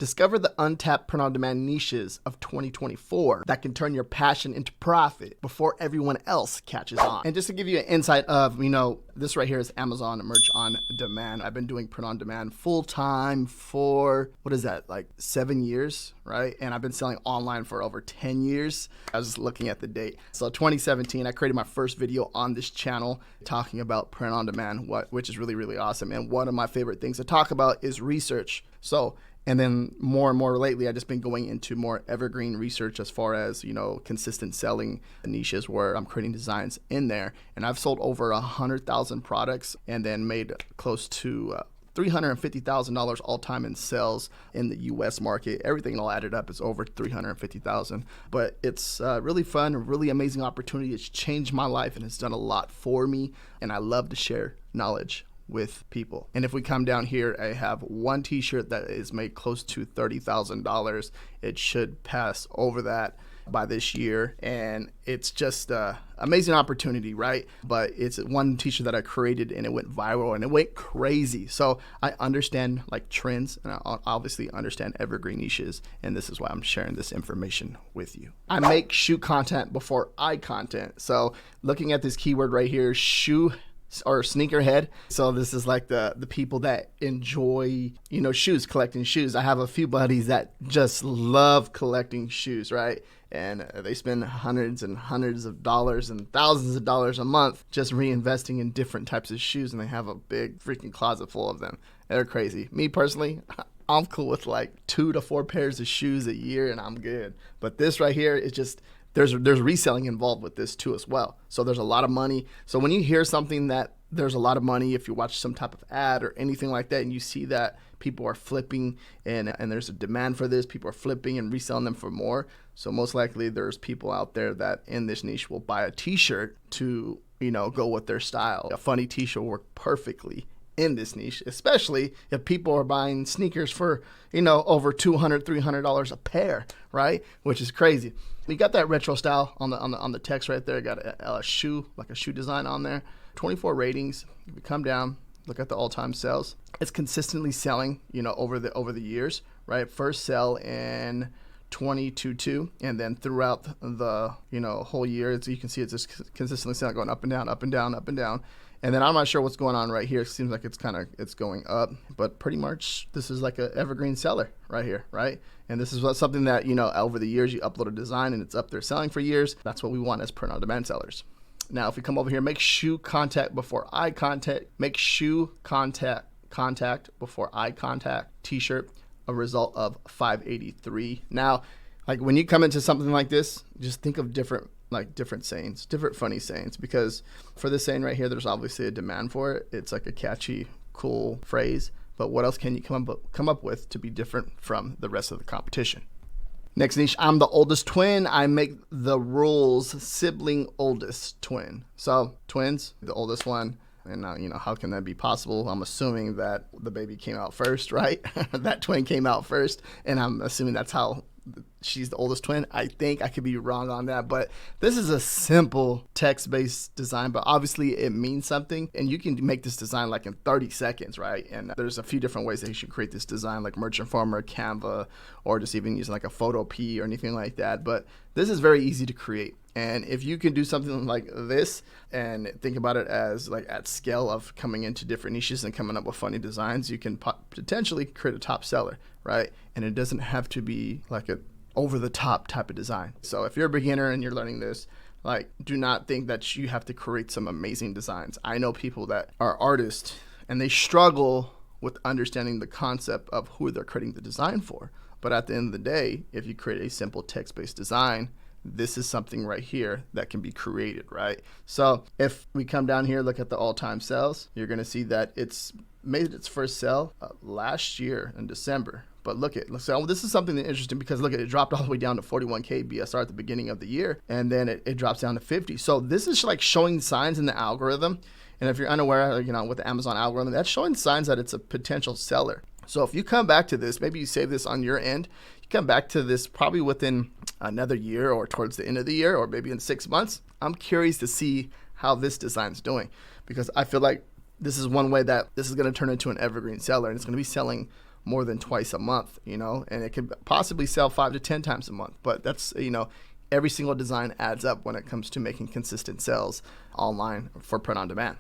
Discover the untapped print-on-demand niches of 2024 that can turn your passion into profit before everyone else catches on. And just to give you an insight of, this right here is Amazon Merch on Demand. I've been doing print-on-demand full-time for, 7 years, right? And I've been selling online for over 10 years. I was just looking at the date. So 2017, I created my first video on this channel talking about print-on-demand, which is really, really awesome. And one of my favorite things to talk about is research. And then more and more lately, I've just been going into more evergreen research as far as, consistent selling niches where I'm creating designs in there. And I've sold over 100,000 products and then made close to $350,000 all time in sales in the US market. Everything all added up is over $350,000. But it's really fun, a really amazing opportunity. It's changed my life and it's done a lot for me. And I love to share knowledge with people. And if we come down here, I have one t-shirt that is made close to $30,000. It should pass over that by this year. And it's just an amazing opportunity, right? But it's one t-shirt that I created and it went viral and it went crazy. So I understand trends and I obviously understand evergreen niches. And this is why I'm sharing this information with you. I make shoe content before eye content. So looking at this keyword right here, shoe or sneakerhead. So this is like the people that enjoy, shoes, collecting shoes. I have a few buddies that just love collecting shoes, right? And they spend hundreds and hundreds of dollars and thousands of dollars a month just reinvesting in different types of shoes. And they have a big freaking closet full of them. They're crazy. Me personally, I'm cool with 2 to 4 pairs of shoes a year and I'm good. But this right here is just, there's reselling involved with this too as well. So there's a lot of money. So when you hear something that there's a lot of money, if you watch some type of ad or anything like that and you see that people are flipping and there's a demand for this, people are flipping and reselling them for more. So most likely there's people out there that in this niche will buy a t-shirt to, go with their style. A funny t-shirt will work perfectly in this niche, especially if people are buying sneakers for, over $200, $300 a pair, right? Which is crazy. We got that retro style on the text right there. Got a shoe, like a shoe design on there. 24 ratings. If you come down, look at the all-time sales. It's consistently selling, over the years, right? First sell in 2022, and then throughout the whole year, you can see it's just consistently selling, going up and down, up and down, up and down. And then I'm not sure what's going on right here. It seems like it's going up, but pretty much this is like an evergreen seller right here, right? And this is something that, over the years you upload a design and it's up there selling for years. That's what we want as print-on-demand sellers. Now, if we come over here, make shoe contact before eye contact. Make shoe contact before eye contact. T-shirt, a result of 583. Now, when you come into something like this, just think of different sayings, different funny sayings, because for this saying right here, there's obviously a demand for it. It's like a catchy, cool phrase, but what else can you come up with to be different from the rest of the competition? Next niche, I'm the oldest twin. I make the rules, sibling oldest twin. So twins, the oldest one. And now, how can that be possible? I'm assuming that the baby came out first, right? That twin came out first. And I'm assuming that's how she's the oldest twin. I think I could be wrong on that, but this is a simple text-based design, but obviously it means something, and you can make this design in 30 seconds, right? And there's a few different ways that you should create this design, like Merch Informer, Canva, or just even using a photo P or anything like that. But this is very easy to create. And if you can do something like this and think about it as at scale of coming into different niches and coming up with funny designs, you can potentially create a top seller, right? And it doesn't have to be a over the top type of design. So if you're a beginner and you're learning this, do not think that you have to create some amazing designs. I know people that are artists and they struggle with understanding the concept of who they're creating the design for. But at the end of the day, if you create a simple text-based design, this is something right here that can be created, right? So if we come down here, look at the all-time sales, you're going to see that it's made its first sell last year in December. But so this is something that's interesting because it dropped all the way down to 41K BSR at the beginning of the year, and then it drops down to 50. So this is showing signs in the algorithm. And if you're unaware, with the Amazon algorithm, that's showing signs that it's a potential seller. So if you come back to this, maybe you save this on your end, you come back to this probably within another year or towards the end of the year or maybe in 6 months. I'm curious to see how this design's doing because I feel like this is one way that this is going to turn into an evergreen seller, and it's going to be selling more than twice a month, you know, and it could possibly sell 5 to 10 times a month. But that's, you know, every single design adds up when it comes to making consistent sales online for print on demand.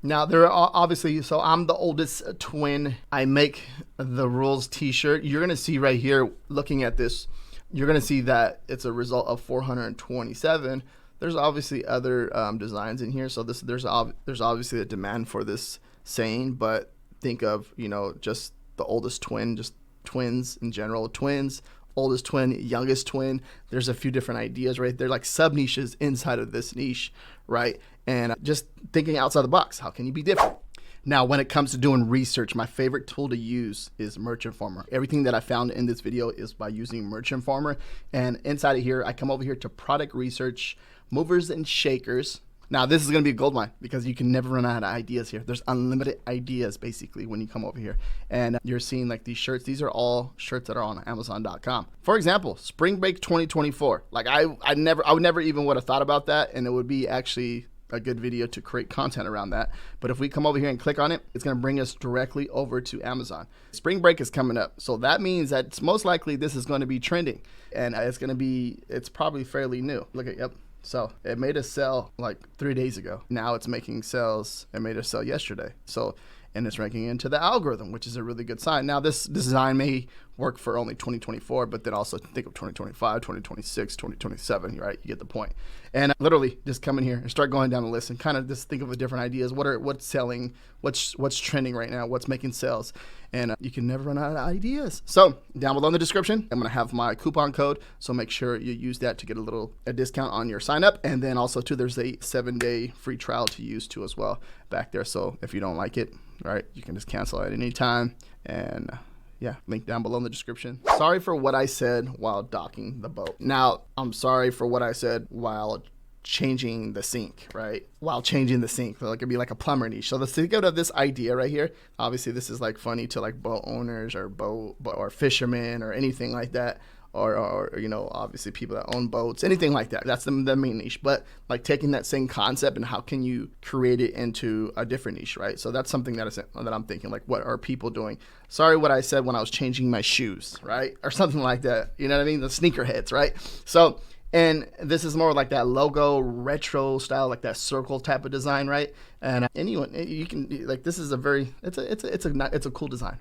Now, there are obviously, so I'm the oldest twin. I make the rules t-shirt. You're going to see right here, looking at this, you're going to see that it's a result of 427. There's obviously other designs in here. So there's obviously a demand for this saying, but think of, you know, just the oldest twin, just twins in general, twins, oldest twin, youngest twin. There's a few different ideas right there, like sub niches inside of this niche, right? And just thinking outside the box, how can you be different? Now, when it comes to doing research, my favorite tool to use is Merch Informer. Everything that I found in this video is by using Merch Informer. And inside of here, I come over here to product research, movers and shakers. Now, this is going to be a gold mine because you can never run out of ideas here. There's unlimited ideas basically when you come over here. And you're seeing like these shirts. These are all shirts that are on Amazon.com. For example, Spring Break 2024. Like I would never even would have thought about that, and it would be actually a good video to create content around that. But if we come over here and click on it, it's going to bring us directly over to Amazon. Spring break is coming up, so that means that it's most likely this is going to be trending, and it's probably fairly new. Look at, yep. So it made a sell like 3 days ago. Now it's making sales. It made a sell yesterday. So, and it's ranking into the algorithm, which is a really good sign. Now this design may work for only 2024, but then also think of 2025, 2026, 2027, right? You get the point. And literally just come in here and start going down the list and kind of just think of the different ideas. What's selling, what's trending right now, what's making sales. And you can never run out of ideas. So down below in the description, I'm going to have my coupon code. So make sure you use that to get a discount on your sign up. And then also too, there's a 7-day free trial to use too as well back there. So if you don't like it, right, you can just cancel at any time. And yeah, link down below in the description. Sorry for what I said while docking the boat. Now, I'm sorry for what I said while changing the sink, right? While changing the sink, so it could be like a plumber niche. So let's think of this idea right here. Obviously, this is like funny to like boat owners or fishermen or anything like that. Or you know, obviously people that own boats, anything like that. That's the main niche. But like taking that same concept and how can you create it into a different niche, right? So that's something that I'm thinking, like, what are people doing? Sorry what I said when I was changing my shoes, right? Or something like that. You know what I mean? The sneakerheads, right? So, and this is more like that logo retro style, like that circle type of design, right? And anyone, you can, like, this is it's a cool design.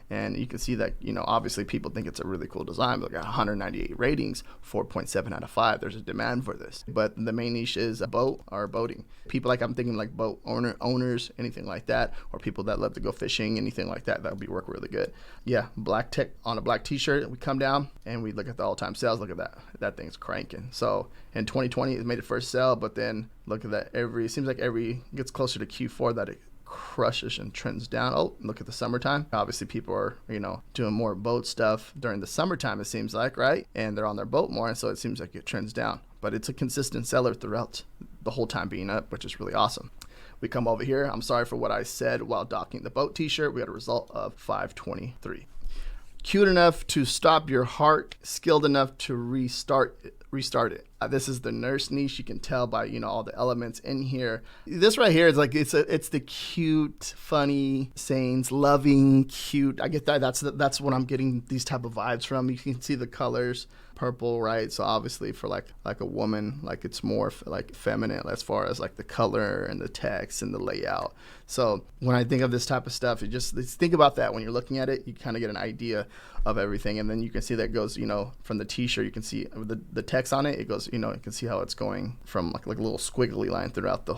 And you can see that, you know, obviously people think it's a really cool design, but got 198 ratings, 4.7 out of 5. There's a demand for this. But the main niche is a boat or boating. People like, I'm thinking like boat owners, anything like that, or people that love to go fishing, anything like that, that would work really good. Yeah, black tech on a black t-shirt, we come down and we look at the all-time sales. Look at that. That thing's cranking. So in 2020, it made the first sell, but then look at that. It seems like gets closer to Q4 that it crushes and trends down. Oh, look at the summertime. Obviously people are, you know, doing more boat stuff during the summertime, it seems like, right? And they're on their boat more, and so it seems like it trends down. But it's a consistent seller throughout the whole time being up, which is really awesome. We come over here. I'm sorry for what I said while docking the boat t-shirt. We got a result of 523. Cute enough to stop your heart, skilled enough to restart it. This is the nurse niche. You can tell by, you know, all the elements in here. This right here is like, it's the cute, funny sayings, loving, cute. I get that. That's what I'm getting these type of vibes from. You can see the colors, purple, right? So obviously for like a woman, like it's more like feminine as far as like the color and the text and the layout. So when I think of this type of stuff, let's think about that. When you're looking at it, you kind of get an idea of everything. And then you can see that goes, you know, from the t-shirt, you can see the text on it. It goes, you know, you can see how it's going from like a little squiggly line throughout the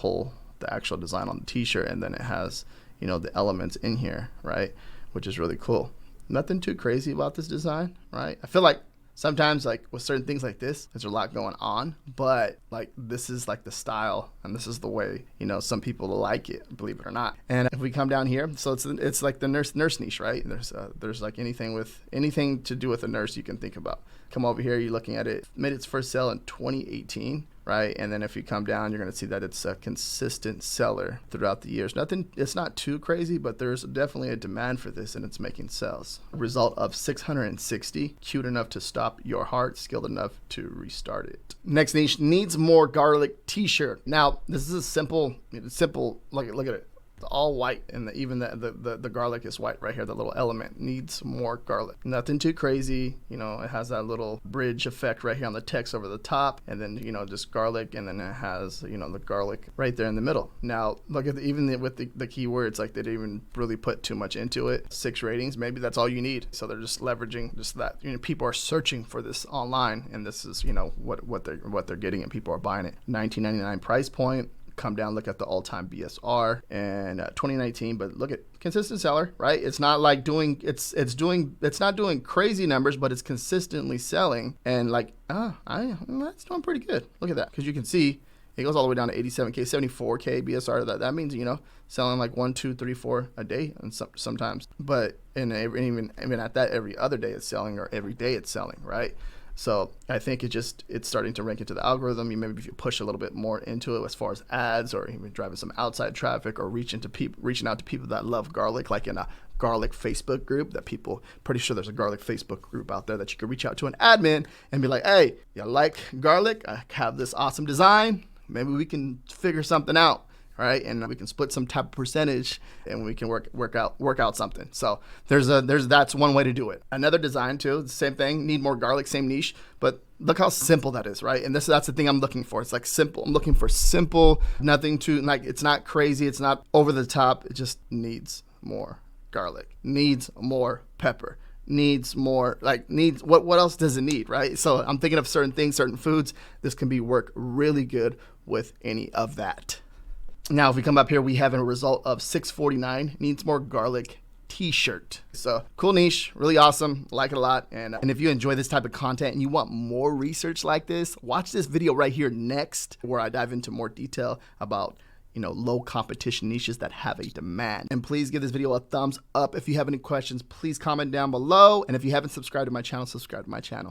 actual design on the t-shirt. And then it has, you know, the elements in here, right? Which is really cool. Nothing too crazy about this design, right? I feel like sometimes like with certain things like this, there's a lot going on, but like this is like the style and this is the way, you know, some people like it, believe it or not. And if we come down here, so it's like the nurse niche, right? There's like anything to do with a nurse you can think about. Come over here, you're looking at it, made its first sale in 2018. Right, and then if you come down, you're going to see that it's a consistent seller throughout the years. It's not too crazy, but there's definitely a demand for this, and it's making sales. Result of 660, cute enough to stop your heart, skilled enough to restart it. Next niche, needs more garlic t-shirt. Now, this is a simple, look at it. It's all white, and even the garlic is white right here. The little element needs more garlic. Nothing too crazy. You know, it has that little bridge effect right here on the text over the top, and then, you know, just garlic, and then it has, you know, the garlic right there in the middle. Now, look at with the keywords, like, they didn't even really put too much into it. 6 ratings, maybe that's all you need. So they're just leveraging just that. You know, people are searching for this online, and this is, you know, what they're getting, and people are buying it. $19.99 price point. Come down, look at the all-time BSR and 2019, but look at consistent seller, right? It's not like it's not doing crazy numbers, but it's consistently selling, and like, that's doing pretty good. Look at that, because you can see it goes all the way down to 87K, 74K BSR. That means, you know, selling like 1, 2, 3, 4 a day, and sometimes, but even at that, every other day it's selling, or every day it's selling, right? So I think it's starting to rank into the algorithm. Maybe if you push a little bit more into it as far as ads, or even driving some outside traffic, or reaching out to people that love garlic, like in a garlic Facebook group pretty sure there's a garlic Facebook group out there that you could reach out to an admin and be like, hey, you like garlic? I have this awesome design. Maybe we can figure something out. Right, and we can split some type of percentage, and we can work out something. So that's one way to do it. Another design too, the same thing. Need more garlic, same niche, but look how simple that is, right? And that's the thing I'm looking for. It's like simple. I'm looking for simple, nothing too, like, it's not crazy, it's not over the top. It just needs more garlic, needs more pepper, needs more, what else does it need, right? So I'm thinking of certain things, certain foods. This can work really good with any of that. Now, if we come up here, we have a result of $6.49, needs more garlic t-shirt. So cool niche, really awesome, like it a lot. And if you enjoy this type of content and you want more research like this, watch this video right here next, where I dive into more detail about, you know, low competition niches that have a demand. And please give this video a thumbs up. If you have any questions, please comment down below. And if you haven't subscribed to my channel, subscribe to my channel.